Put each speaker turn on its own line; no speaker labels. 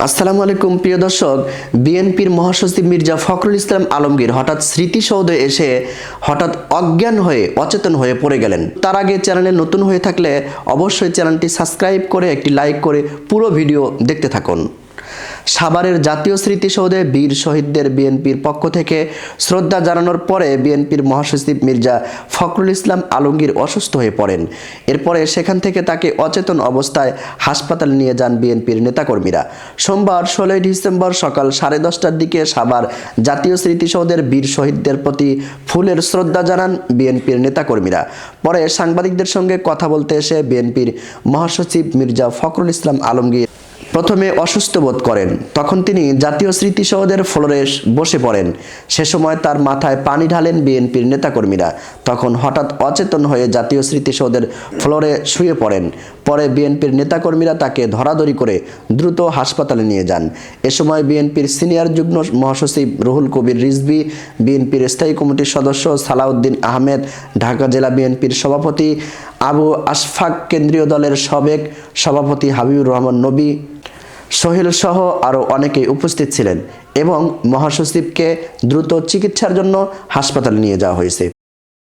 আসসালামু আলাইকুম প্রিয় দর্শক। বিএনপির মহাসচিব মির্জা ফখরুল ইসলাম আলমগীর হঠাৎ স্মৃতিসৌধে এসে হঠাৎ অজ্ঞান হয়ে অচেতন হয়ে পড়ে গেলেন। তার আগে চ্যানেলে নতুন হয়ে থাকলে অবশ্যই চ্যানেলটি সাবস্ক্রাইব করে একটি লাইক করে পুরো ভিডিও দেখতে থাকুন। সাভারের জাতীয় স্মৃতিসৌধে বীর শহীদদের বিএনপির পক্ষ থেকে শ্রদ্ধা জানানোর পরে বিএনপির মহাসচিব মির্জা ফখরুল ইসলাম আলমগীর অসুস্থ হয়ে পড়েন। এরপরে সেখান থেকে তাকে অচেতন অবস্থায় হাসপাতালে নিয়ে যান বিএনপির নেতাকর্মীরা। সোমবার 16 ডিসেম্বর সকাল 10:30টার দিকে সাভার জাতীয় স্মৃতিসৌধের বীর শহীদদের প্রতি ফুলের শ্রদ্ধা জানান বিএনপির নেতাকর্মীরা। পরে সাংবাদিকদের সঙ্গে কথা বলতে এসে বিএনপির মহাসচিব মির্জা ফখরুল ইসলাম আলমগীর প্রথমে অসুস্থ বোধ করেন। তখন তিনি জাতীয় স্মৃতিসৌধের ফ্লোরে বসে পড়েন। সে সময় তার মাথায় পানি ঢালেন বিএনপির নেতাকর্মীরা। তখন হঠাৎ অচেতন হয়ে জাতীয় স্মৃতিসৌধের ফ্লোরে শুয়ে পড়েন। পরে বিএনপির নেতাকর্মীরা তাকে ধরাধরি করে দ্রুত হাসপাতালে নিয়ে যান। এ সময় বিএনপির সিনিয়র যুগ্ম মহাসচিব রুহুল কবির রিজভী, বিএনপির স্থায়ী কমিটির সদস্য সালাউদ্দিন আহমেদ, ঢাকা জেলা বিএনপির সভাপতি আবু আশফাক, কেন্দ্রীয় দলের সাবেক সভাপতি হাবিবুর রহমান নবী, সোহেল সহ আরও অনেকেই উপস্থিত ছিলেন এবং মহাসচিবকে দ্রুত চিকিৎসার জন্য হাসপাতালে নিয়ে যাওয়া হয়েছে।